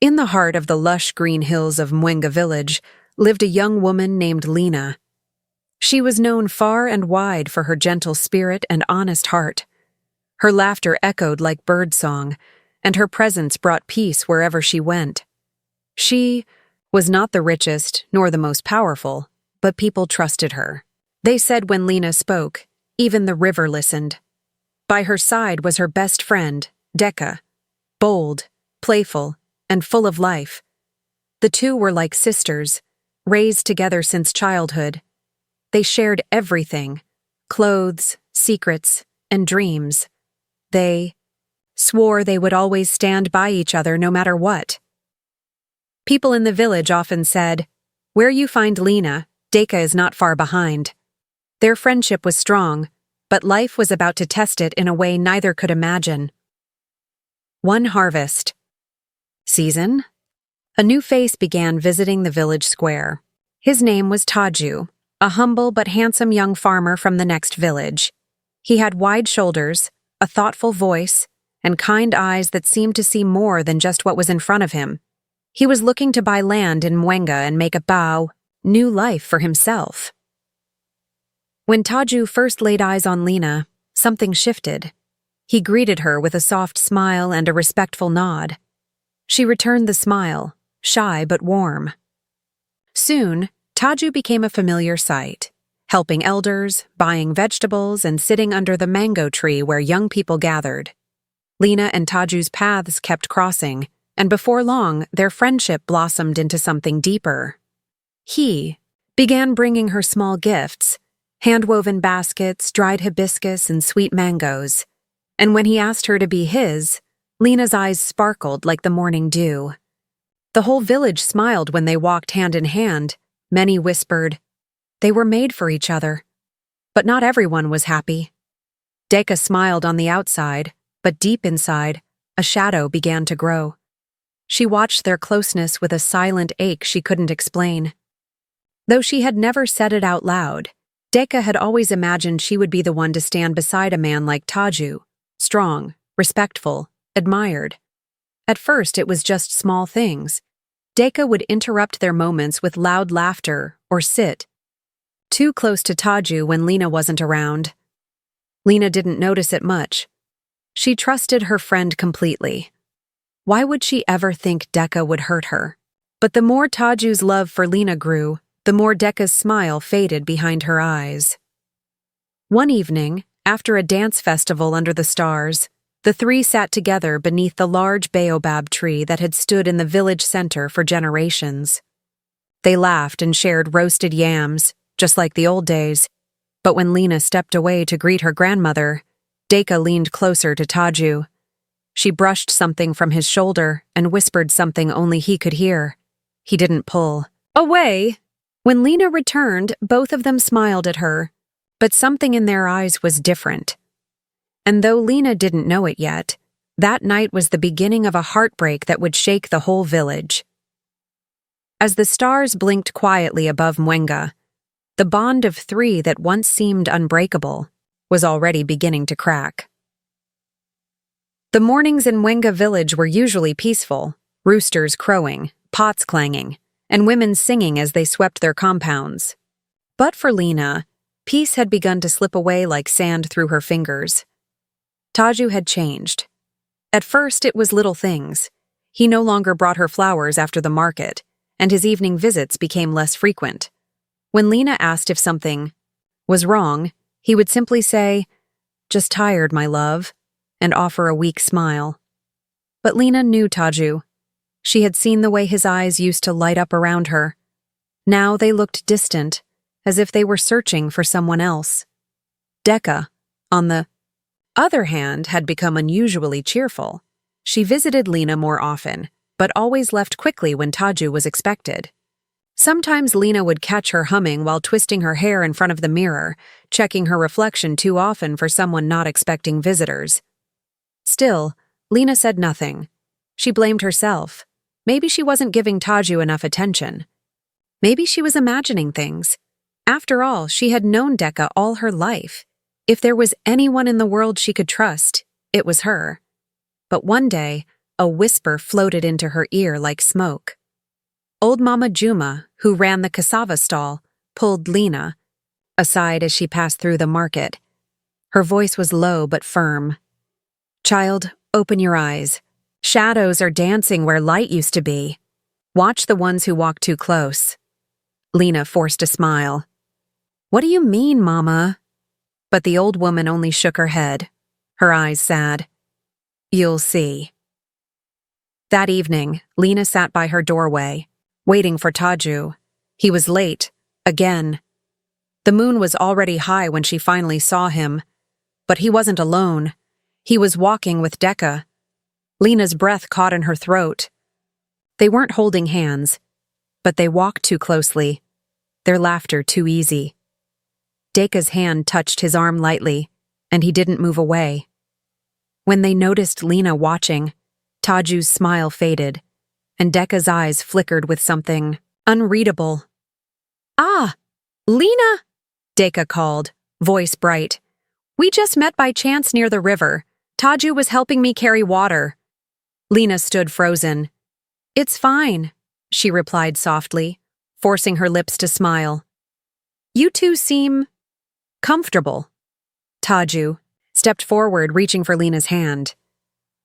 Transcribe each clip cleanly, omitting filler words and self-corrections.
In the heart of the lush green hills of Mwenga village lived a young woman named Lena. She was known far and wide for her gentle spirit and honest heart. Her laughter echoed like birdsong, and her presence brought peace wherever she went. She was not the richest nor the most powerful, but people trusted her. They said when Lena spoke, even the river listened. By her side was her best friend, Decca, bold, playful, and full of life. The two were like sisters, raised together since childhood. They shared everything: clothes, secrets, and dreams. They swore they would always stand by each other no matter what. People in the village often said, "Where you find Lena, Decca is not far behind." Their friendship was strong, but life was about to test it in a way neither could imagine. One harvest season, a new face began visiting the village square. His name was Taju, a humble but handsome young farmer from the next village. He had wide shoulders, a thoughtful voice, and kind eyes that seemed to see more than just what was in front of him. He was looking to buy land in Mwenga and make a new life for himself. When Taju first laid eyes on Lena, something shifted. He greeted her with a soft smile and a respectful nod. She returned the smile, shy but warm. Soon, Taju became a familiar sight, helping elders, buying vegetables, and sitting under the mango tree where young people gathered. Lena and Taju's paths kept crossing, and before long, their friendship blossomed into something deeper. He began bringing her small gifts, hand-woven baskets, dried hibiscus, and sweet mangoes. And when he asked her to be his, Lena's eyes sparkled like the morning dew. The whole village smiled when they walked hand in hand. Many whispered, they were made for each other. But not everyone was happy. Decca smiled on the outside, but deep inside, a shadow began to grow. She watched their closeness with a silent ache she couldn't explain. Though she had never said it out loud, Decca had always imagined she would be the one to stand beside a man like Taju, strong, respectful, admired. At first, it was just small things. Decca would interrupt their moments with loud laughter or sit too close to Taju when Lena wasn't around. Lena didn't notice it much. She trusted her friend completely. Why would she ever think Decca would hurt her? But the more Taju's love for Lena grew, the more Decca's smile faded behind her eyes. One evening, after a dance festival under the stars, the three sat together beneath the large baobab tree that had stood in the village center for generations. They laughed and shared roasted yams, just like the old days. But when Lena stepped away to greet her grandmother, Decca leaned closer to Taju. She brushed something from his shoulder and whispered something only he could hear. He didn't pull away. When Lena returned, both of them smiled at her, but something in their eyes was different. And though Lena didn't know it yet, that night was the beginning of a heartbreak that would shake the whole village. As the stars blinked quietly above Mwenga, the bond of three that once seemed unbreakable was already beginning to crack. The mornings in Mwenga village were usually peaceful, roosters crowing, pots clanging, and women singing as they swept their compounds. But for Lena, peace had begun to slip away like sand through her fingers. Taju had changed. At first, it was little things. He no longer brought her flowers after the market, and his evening visits became less frequent. When Lena asked if something was wrong, he would simply say, "Just tired, my love," and offer a weak smile. But Lena knew Taju. She had seen the way his eyes used to light up around her. Now they looked distant, as if they were searching for someone else. Decca, on the other hand, had become unusually cheerful. She visited Lena more often, but always left quickly when Taju was expected. Sometimes Lena would catch her humming while twisting her hair in front of the mirror, checking her reflection too often for someone not expecting visitors. Still, Lena said nothing. She blamed herself. Maybe she wasn't giving Taju enough attention. Maybe she was imagining things. After all, she had known Decca all her life. If there was anyone in the world she could trust, it was her. But one day, a whisper floated into her ear like smoke. Old Mama Juma, who ran the cassava stall, pulled Lena aside as she passed through the market. Her voice was low but firm. "Child, open your eyes. Shadows are dancing where light used to be. Watch the ones who walk too close." Lena forced a smile. "What do you mean, Mama?" But the old woman only shook her head, her eyes sad. "You'll see." That evening, Lena sat by her doorway, waiting for Taju. He was late, again. The moon was already high when she finally saw him. But he wasn't alone. He was walking with Decca. Lena's breath caught in her throat. They weren't holding hands, but they walked too closely, their laughter too easy. Decca's hand touched his arm lightly, and he didn't move away. When they noticed Lena watching, Taju's smile faded, and Decca's eyes flickered with something unreadable. "Ah, Lena!" Decca called, voice bright. "We just met by chance near the river. Taju was helping me carry water." Lena stood frozen. "It's fine," she replied softly, forcing her lips to smile. "You two seem comfortable." Taju stepped forward, reaching for Lena's hand.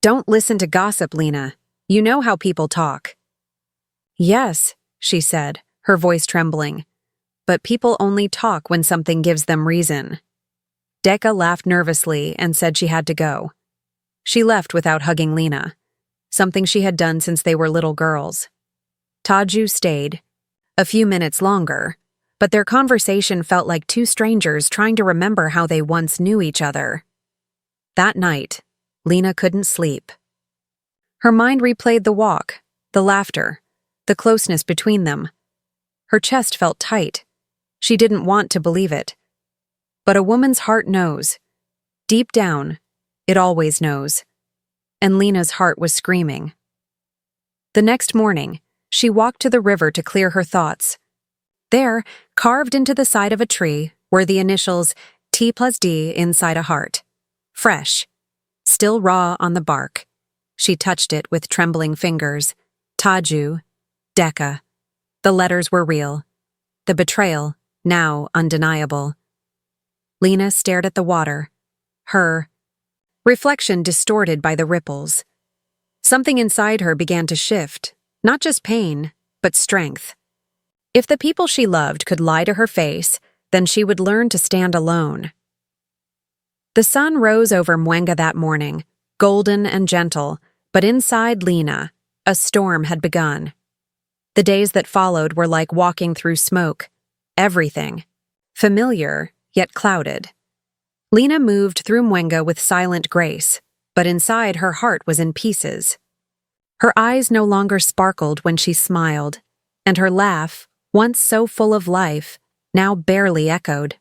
"Don't listen to gossip, Lena. You know how people talk." "Yes," she said, her voice trembling. "But people only talk when something gives them reason." Decca laughed nervously and said she had to go. She left without hugging Lena, something she had done since they were little girls. Taju stayed, a few minutes longer, but their conversation felt like two strangers trying to remember how they once knew each other. That night, Lena couldn't sleep. Her mind replayed the walk, the laughter, the closeness between them. Her chest felt tight. She didn't want to believe it. But a woman's heart knows. Deep down, it always knows. And Lena's heart was screaming. The next morning, she walked to the river to clear her thoughts. There, carved into the side of a tree, were the initials T+D inside a heart. Fresh, still raw on the bark. She touched it with trembling fingers. Taju, Decca. The letters were real. The betrayal, now undeniable. Lena stared at the water, her reflection distorted by the ripples. Something inside her began to shift, not just pain, but strength. If the people she loved could lie to her face, then she would learn to stand alone. The sun rose over Mwenga that morning, golden and gentle, but inside Lena, a storm had begun. The days that followed were like walking through smoke. Everything. Familiar, yet clouded. Lena moved through Mwenga with silent grace, but inside her heart was in pieces. Her eyes no longer sparkled when she smiled, and her laugh, once so full of life, now barely echoed.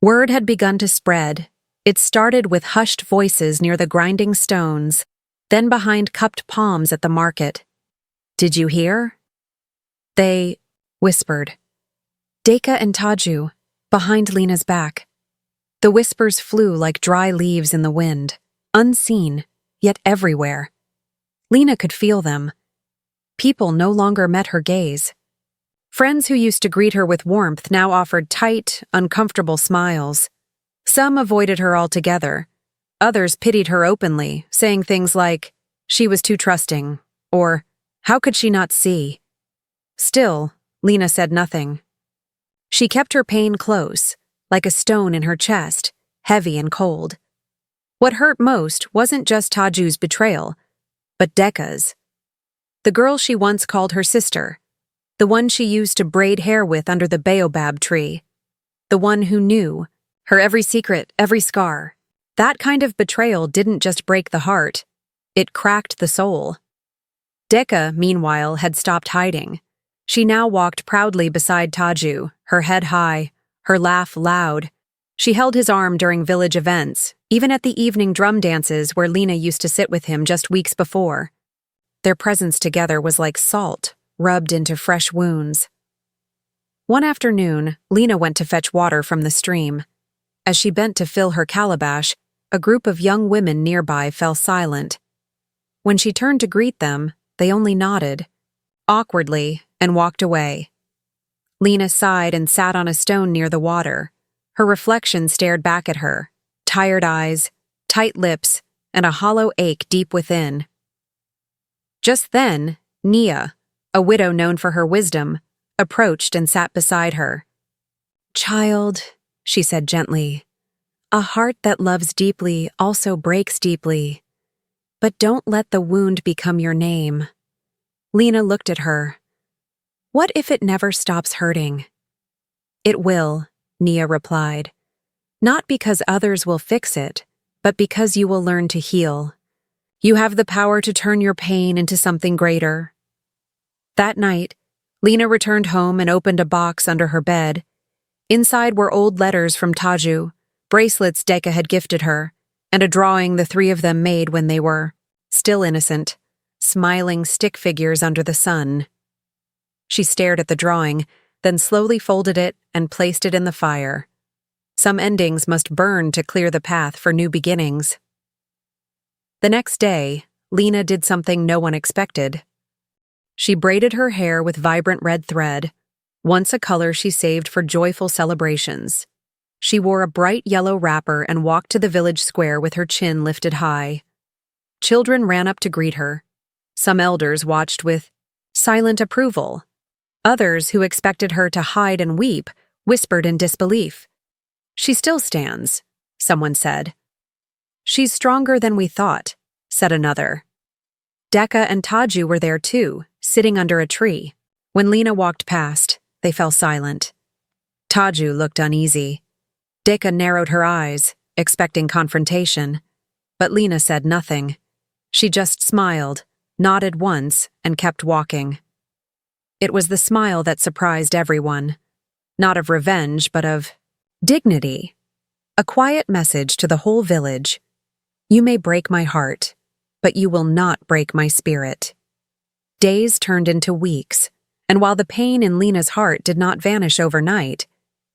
Word had begun to spread. It started with hushed voices near the grinding stones, then behind cupped palms at the market. "Did you hear?" They whispered. Decca and Taju, behind Lena's back. The whispers flew like dry leaves in the wind, unseen, yet everywhere. Lena could feel them. People no longer met her gaze. Friends who used to greet her with warmth now offered tight, uncomfortable smiles. Some avoided her altogether. Others pitied her openly, saying things like, "She was too trusting," or, "How could she not see?" Still, Lena said nothing. She kept her pain close, like a stone in her chest, heavy and cold. What hurt most wasn't just Taju's betrayal, but Decca's. The girl she once called her sister, the one she used to braid hair with under the baobab tree, the one who knew, her every secret, every scar. That kind of betrayal didn't just break the heart, it cracked the soul. Decca, meanwhile, had stopped hiding. She now walked proudly beside Taju, her head high, her laugh loud. She held his arm during village events, even at the evening drum dances where Lena used to sit with him just weeks before. Their presence together was like salt, rubbed into fresh wounds. One afternoon, Lena went to fetch water from the stream. As she bent to fill her calabash, a group of young women nearby fell silent. When she turned to greet them, they only nodded, awkwardly, and walked away. Lena sighed and sat on a stone near the water. Her reflection stared back at her, tired eyes, tight lips, and a hollow ache deep within. Just then, Nia, a widow known for her wisdom, approached and sat beside her. "Child," she said gently, "a heart that loves deeply also breaks deeply. But don't let the wound become your name." Lena looked at her. "What if it never stops hurting?" "It will," Nia replied. "Not because others will fix it, but because you will learn to heal. You have the power to turn your pain into something greater." That night, Lena returned home and opened a box under her bed. Inside were old letters from Taju, bracelets Decca had gifted her, and a drawing the three of them made when they were still innocent, smiling stick figures under the sun. She stared at the drawing, then slowly folded it and placed it in the fire. Some endings must burn to clear the path for new beginnings. The next day, Lena did something no one expected. She braided her hair with vibrant red thread, once a color she saved for joyful celebrations. She wore a bright yellow wrapper and walked to the village square with her chin lifted high. Children ran up to greet her. Some elders watched with silent approval. Others, who expected her to hide and weep, whispered in disbelief. "She still stands," someone said. "She's stronger than we thought," said another. Decca and Taju were there too, sitting under a tree. When Lena walked past, they fell silent. Taju looked uneasy. Decca narrowed her eyes, expecting confrontation. But Lena said nothing. She just smiled, nodded once, and kept walking. It was the smile that surprised everyone. Not of revenge, but of dignity. A quiet message to the whole village. "You may break my heart, but you will not break my spirit." Days turned into weeks, and while the pain in Lena's heart did not vanish overnight,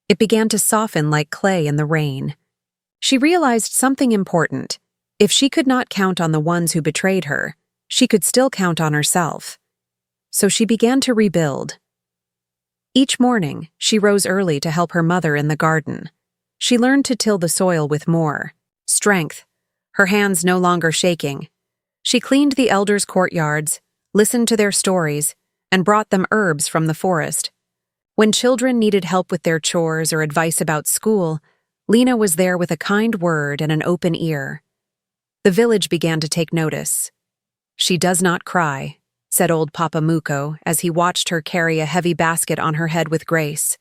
it began to soften like clay in the rain. She realized something important. If she could not count on the ones who betrayed her, she could still count on herself. So she began to rebuild. Each morning, she rose early to help her mother in the garden. She learned to till the soil with more strength, her hands no longer shaking. She cleaned the elders' courtyards, listened to their stories, and brought them herbs from the forest. When children needed help with their chores or advice about school, Lena was there with a kind word and an open ear. The village began to take notice. "She does not cry," said old Papa Muko as he watched her carry a heavy basket on her head with grace.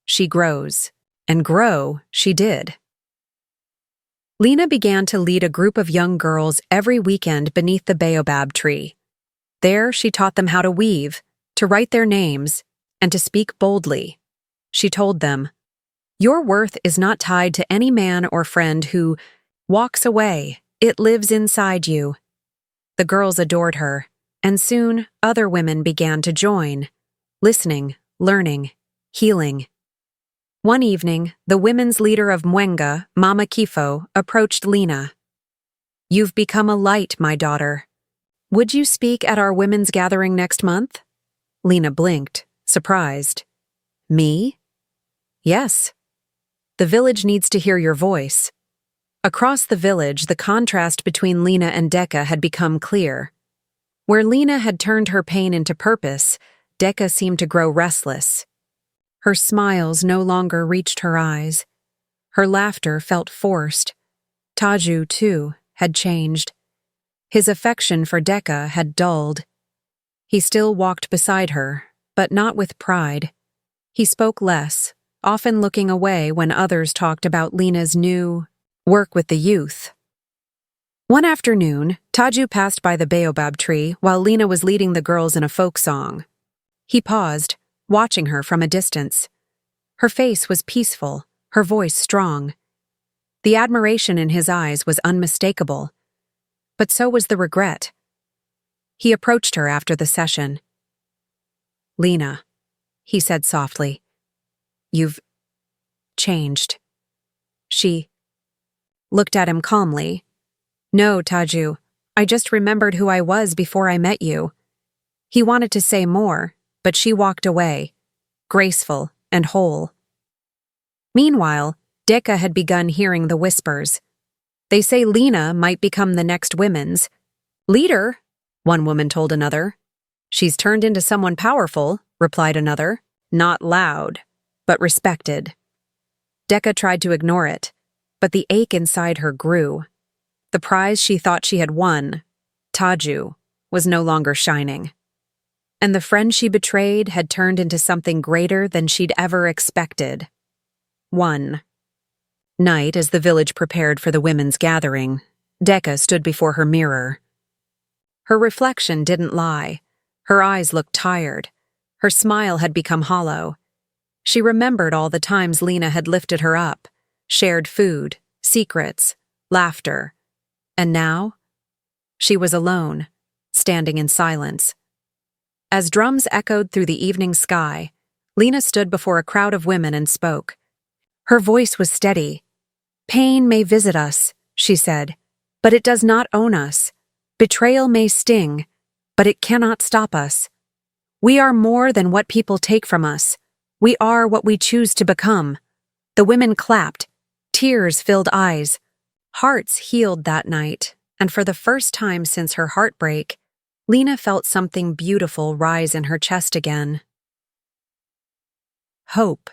"She grows." And grow she did. Lena began to lead a group of young girls every weekend beneath the baobab tree. There she taught them how to weave, to write their names, and to speak boldly. She told them, "Your worth is not tied to any man or friend who walks away. It lives inside you." The girls adored her, and soon other women began to join, listening, learning, healing. One evening, the women's leader of Mwenga, Mama Kifo, approached Lena. "You've become a light, my daughter. Would you speak at our women's gathering next month?" Lena blinked, surprised. "Me?" "Yes. The village needs to hear your voice." Across the village, the contrast between Lena and Decca had become clear. Where Lena had turned her pain into purpose, Decca seemed to grow restless. Her smiles no longer reached her eyes. Her laughter felt forced. Taju, too, had changed. His affection for Decca had dulled. He still walked beside her, but not with pride. He spoke less, often looking away when others talked about Lena's new work with the youth. One afternoon, Taju passed by the baobab tree while Lena was leading the girls in a folk song. He paused, watching her from a distance. Her face was peaceful, her voice strong. The admiration in his eyes was unmistakable, but so was the regret. He approached her after the session. "Lena," he said softly, "you've changed." She looked at him calmly. "No, Taju, I just remembered who I was before I met you." He wanted to say more, but she walked away, graceful and whole. Meanwhile, Decca had begun hearing the whispers. "They say Lena might become the next women's leader," one woman told another. "She's turned into someone powerful," replied another. "Not loud, but respected." Decca tried to ignore it, but the ache inside her grew. The prize she thought she had won, Taju, was no longer shining. And the friend she betrayed had turned into something greater than she'd ever expected. One night, as the village prepared for the women's gathering, Decca stood before her mirror. Her reflection didn't lie. Her eyes looked tired. Her smile had become hollow. She remembered all the times Lena had lifted her up, shared food, secrets, laughter. And now? She was alone, standing in silence. As drums echoed through the evening sky, Lena stood before a crowd of women and spoke. Her voice was steady. "Pain may visit us," she said, "but it does not own us. Betrayal may sting, but it cannot stop us. We are more than what people take from us. We are what we choose to become." The women clapped. Tears filled eyes. Hearts healed that night, and for the first time since her heartbreak, Lena felt something beautiful rise in her chest again. Hope.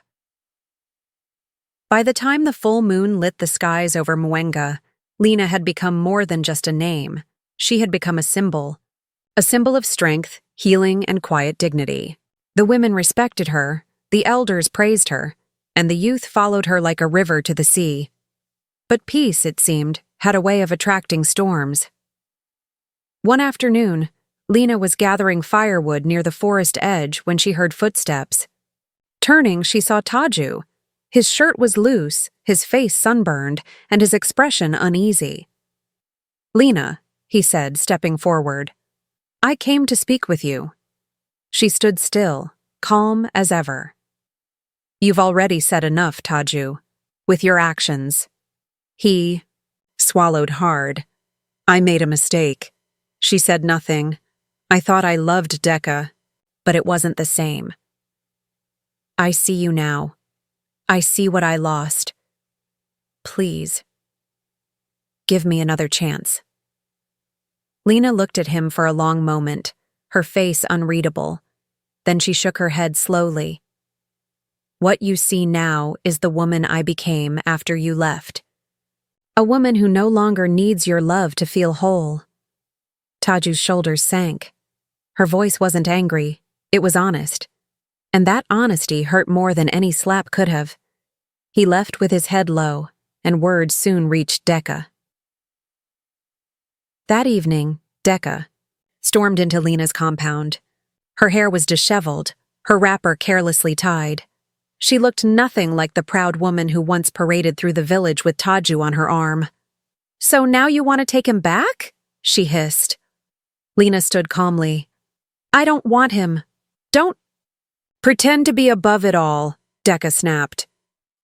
By the time the full moon lit the skies over Mwenga, Lena had become more than just a name. She had become a symbol of strength, healing, and quiet dignity. The women respected her, the elders praised her, and the youth followed her like a river to the sea. But peace, it seemed, had a way of attracting storms. One afternoon, Lena was gathering firewood near the forest edge when she heard footsteps. Turning, she saw Taju. His shirt was loose, his face sunburned, and his expression uneasy. "Lena," he said, stepping forward, "I came to speak with you." She stood still, calm as ever. "You've already said enough, Taju, with your actions." He swallowed hard. "I made a mistake." She said nothing. "I thought I loved Decca, but it wasn't the same. I see you now. I see what I lost. Please, give me another chance." Lena looked at him for a long moment, her face unreadable. Then she shook her head slowly. "What you see now is the woman I became after you left. A woman who no longer needs your love to feel whole." Taju's shoulders sank. Her voice wasn't angry, it was honest. And that honesty hurt more than any slap could have. He left with his head low, and word soon reached Decca. That evening, Decca stormed into Lena's compound. Her hair was disheveled, her wrapper carelessly tied. She looked nothing like the proud woman who once paraded through the village with Taju on her arm. "So now you want to take him back?" she hissed. Lena stood calmly. "I don't want him. Don't pretend to be above it all," Decca snapped.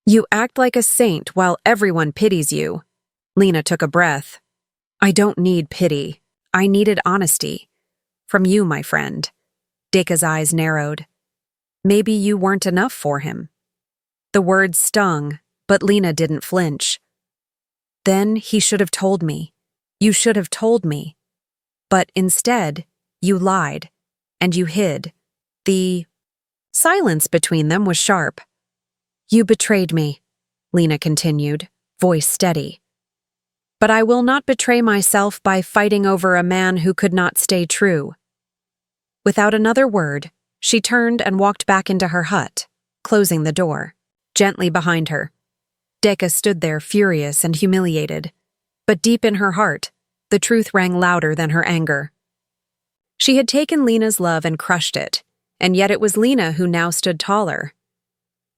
"You act like a saint while everyone pities you." Lena took a breath. "I don't need pity. I needed honesty. From you, my friend." Decca's eyes narrowed. "Maybe you weren't enough for him." The words stung, but Lena didn't flinch. "Then he should have told me. You should have told me. But instead, you lied, and you hid." The silence between them was sharp. "You betrayed me," Lena continued, voice steady. "But I will not betray myself by fighting over a man who could not stay true." Without another word, she turned and walked back into her hut, closing the door, gently behind her. Decca stood there furious and humiliated, but deep in her heart, the truth rang louder than her anger. She had taken Lena's love and crushed it, and yet it was Lena who now stood taller.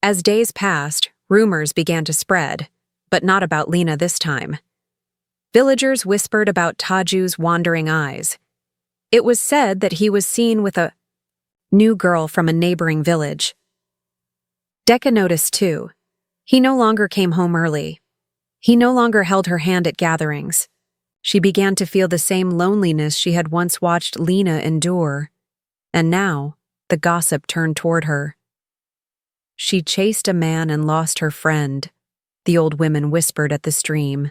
As days passed, rumors began to spread, but not about Lena this time. Villagers whispered about Taju's wandering eyes. It was said that he was seen with a new girl from a neighboring village. Decca noticed too. He no longer came home early. He no longer held her hand at gatherings. She began to feel the same loneliness she had once watched Lena endure. And now, the gossip turned toward her. "She chased a man and lost her friend," the old women whispered at the stream.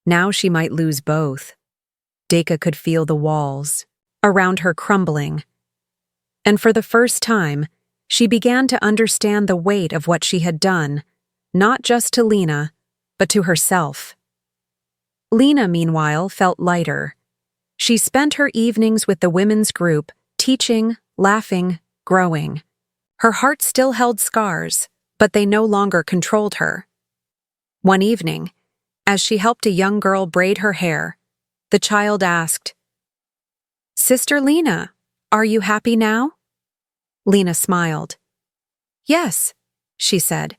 Now she might lose both. Deka could feel the walls around her crumbling. And for the first time, she began to understand the weight of what she had done, not just to Lena, but to herself. Lena, meanwhile, felt lighter. She spent her evenings with the women's group, teaching, laughing, growing. Her heart still held scars, but they no longer controlled her. One evening, as she helped a young girl braid her hair, the child asked, "Sister Lena, are you happy now?" Lena smiled. "Yes," she said,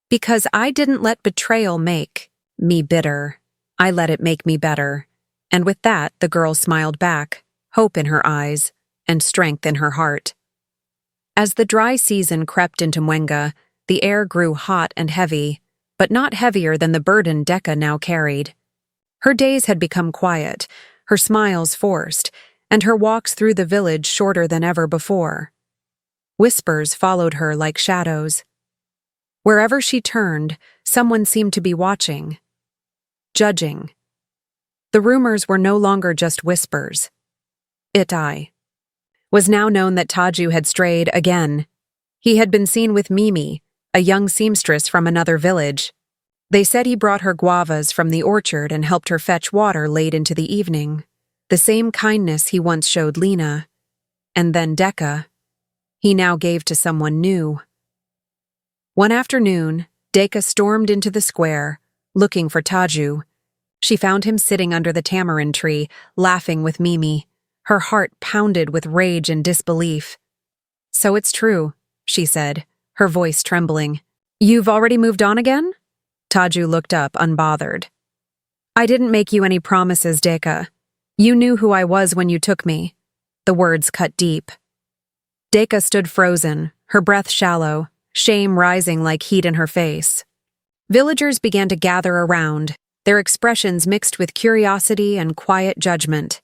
"because I didn't let betrayal make me bitter. I let it make me better." And with that, the girl smiled back, hope in her eyes and strength in her heart. As the dry season crept into Mwenga, the air grew hot and heavy, but not heavier than the burden Deka now carried. Her days had become quiet, her smiles forced, and her walks through the village shorter than ever before. Whispers followed her like shadows. Wherever she turned, someone seemed to be watching, judging. The rumors were no longer just whispers. It was now known that Taju had strayed again. He had been seen with Mimi, a young seamstress from another village. They said he brought her guavas from the orchard and helped her fetch water late into the evening, the same kindness he once showed Lena. And then Deka, he now gave to someone new. One afternoon, Deka stormed into the square, looking for Taju. She found him sitting under the tamarind tree, laughing with Mimi. Her heart pounded with rage and disbelief. "So it's true," she said, her voice trembling. "You've already moved on again?" Taju looked up, unbothered. "I didn't make you any promises, Deka. You knew who I was when you took me." The words cut deep. Deka stood frozen, her breath shallow, shame rising like heat in her face. Villagers began to gather around, their expressions mixed with curiosity and quiet judgment.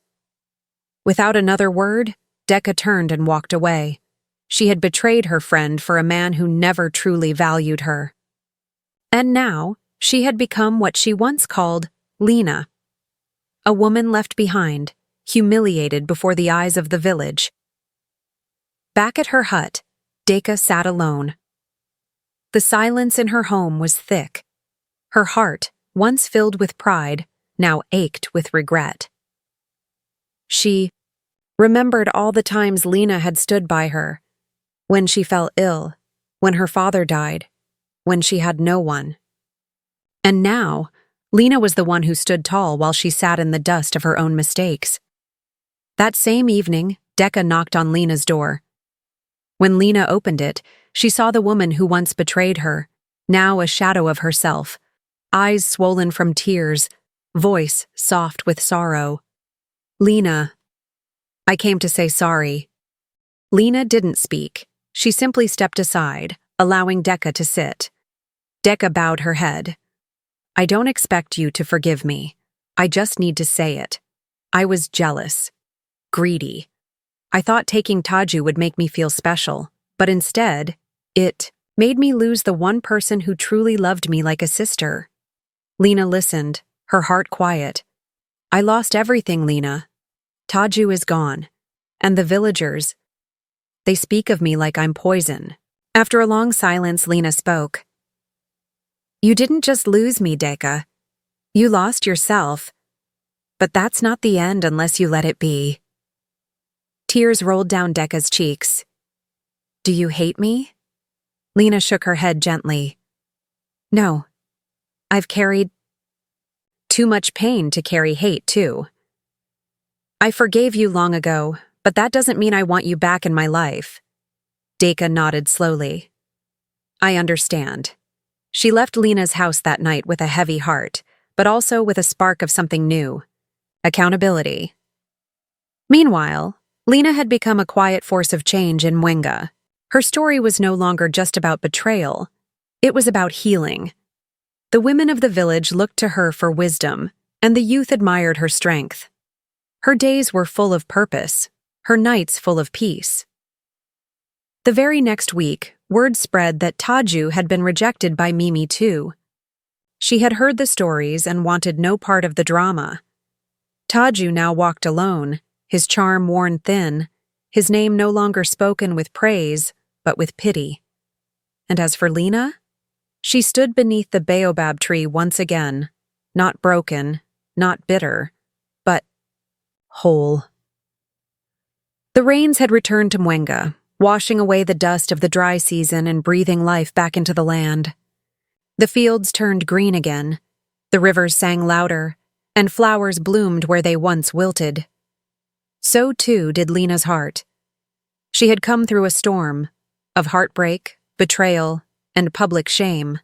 Without another word, Deka turned and walked away. She had betrayed her friend for a man who never truly valued her. And now, she had become what she once called Lena. A woman left behind, humiliated before the eyes of the village. Back at her hut, Deka sat alone. The silence in her home was thick. Her heart, once filled with pride, now ached with regret. She remembered all the times Lena had stood by her, when she fell ill, when her father died, when she had no one. And now, Lena was the one who stood tall while she sat in the dust of her own mistakes. That same evening, Deka knocked on Lena's door. When Lena opened it, she saw the woman who once betrayed her, now a shadow of herself, eyes swollen from tears, voice soft with sorrow. "Lena, I came to say sorry." Lena didn't speak. She simply stepped aside, allowing Deka to sit. Deka bowed her head. "I don't expect you to forgive me. I just need to say it. I was jealous, greedy. I thought taking Taju would make me feel special, but instead, it made me lose the one person who truly loved me like a sister." Lena listened, her heart quiet. "I lost everything, Lena. Taju is gone. And the villagers, they speak of me like I'm poison." After a long silence, Lena spoke. "You didn't just lose me, Deka. You lost yourself. But that's not the end unless you let it be." Tears rolled down Deka's cheeks. "Do you hate me?" Lena shook her head gently. "No. I've carried too much pain to carry hate, too. I forgave you long ago, but that doesn't mean I want you back in my life." Deka nodded slowly. "I understand." She left Lena's house that night with a heavy heart, but also with a spark of something new: accountability. Meanwhile, Lena had become a quiet force of change in Mwenga. Her story was no longer just about betrayal. It was about healing. The women of the village looked to her for wisdom, and the youth admired her strength. Her days were full of purpose, her nights full of peace. The very next week, word spread that Taju had been rejected by Mimi too. She had heard the stories and wanted no part of the drama. Taju now walked alone, his charm worn thin, his name no longer spoken with praise, but with pity. And as for Lena, she stood beneath the baobab tree once again, not broken, not bitter, but whole. The rains had returned to Mwenga, washing away the dust of the dry season and breathing life back into the land. The fields turned green again, the rivers sang louder, and flowers bloomed where they once wilted. So too did Lena's heart. She had come through a storm of heartbreak, betrayal, and public shame,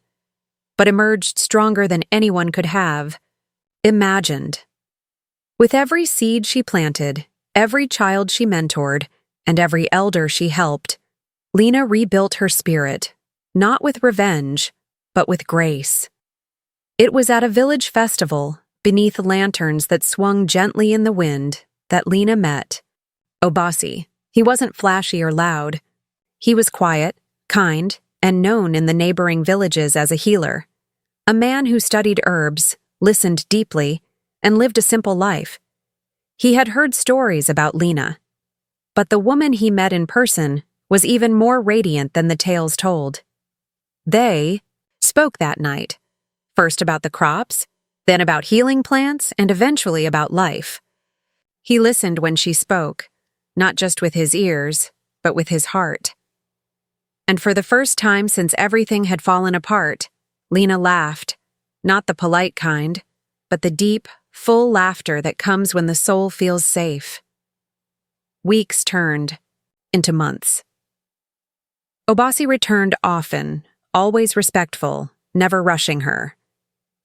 but emerged stronger than anyone could have imagined. With every seed she planted, every child she mentored, and every elder she helped, Lena rebuilt her spirit, not with revenge, but with grace. It was at a village festival, beneath lanterns that swung gently in the wind, that Lena met Obasi. He wasn't flashy or loud. He was quiet, kind, and known in the neighboring villages as a healer. A man who studied herbs, listened deeply, and lived a simple life. He had heard stories about Lena, but the woman he met in person was even more radiant than the tales told. They spoke that night, first about the crops, then about healing plants, and eventually about life. He listened when she spoke, not just with his ears, but with his heart. And for the first time since everything had fallen apart, Lena laughed, not the polite kind, but the deep, full laughter that comes when the soul feels safe. Weeks turned into months. Obasi returned often, always respectful, never rushing her.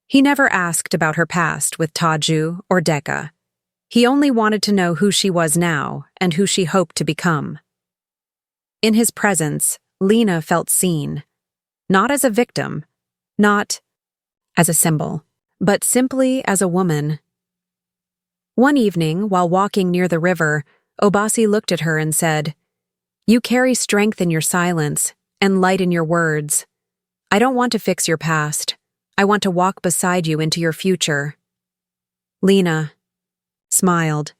He never asked about her past with Taju or Deka. He only wanted to know who she was now and who she hoped to become. In his presence, Lena felt seen, not as a victim, not as a symbol, but simply as a woman. One evening, while walking near the river, Obasi looked at her and said, "You carry strength in your silence and light in your words. I don't want to fix your past. I want to walk beside you into your future." Lena smiled.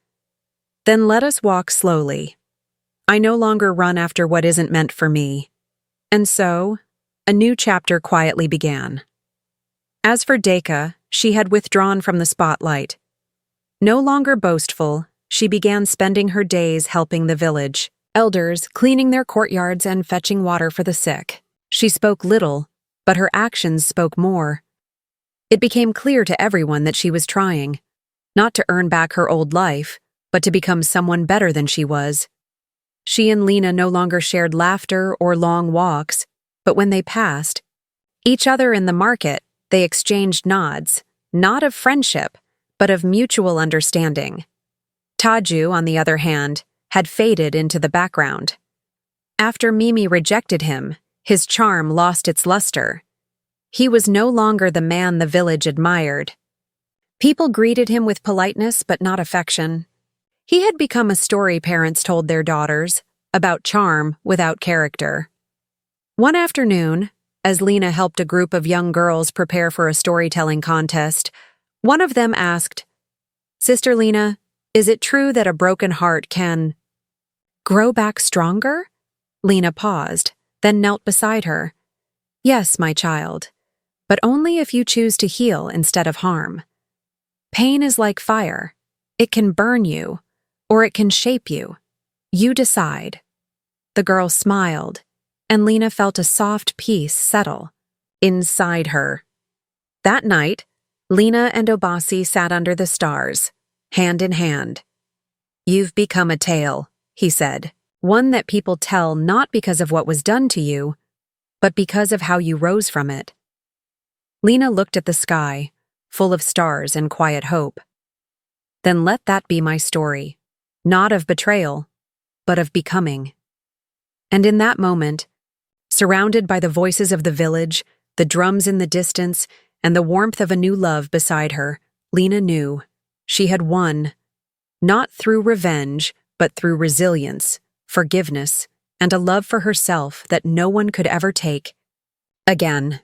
"Then let us walk slowly. I no longer run after what isn't meant for me." And so, a new chapter quietly began. As for Deka, she had withdrawn from the spotlight. No longer boastful, she began spending her days helping the village, elders cleaning their courtyards and fetching water for the sick. She spoke little, but her actions spoke more. It became clear to everyone that she was trying, not to earn back her old life, but to become someone better than she was. She and Lena no longer shared laughter or long walks, but when they passed each other in the market, they exchanged nods, not of friendship, but of mutual understanding. Taju, on the other hand, had faded into the background. After Mimi rejected him, his charm lost its luster. He was no longer the man the village admired. People greeted him with politeness but not affection. He had become a story parents told their daughters, about charm without character. One afternoon, as Lena helped a group of young girls prepare for a storytelling contest, one of them asked, "Sister Lena, is it true that a broken heart can grow back stronger?" Lena paused, then knelt beside her. "Yes, my child, but only if you choose to heal instead of harm. Pain is like fire. It can burn you, or it can shape you. You decide." The girl smiled, and Lena felt a soft peace settle inside her. That night, Lena and Obasi sat under the stars, hand in hand. "You've become a tale," he said, "one that people tell not because of what was done to you, but because of how you rose from it." Lena looked at the sky, full of stars and quiet hope. "Then let that be my story, not of betrayal, but of becoming." And in that moment, surrounded by the voices of the village, the drums in the distance, and the warmth of a new love beside her, Lena knew she had won, not through revenge, but through resilience, forgiveness, and a love for herself that no one could ever take. Again,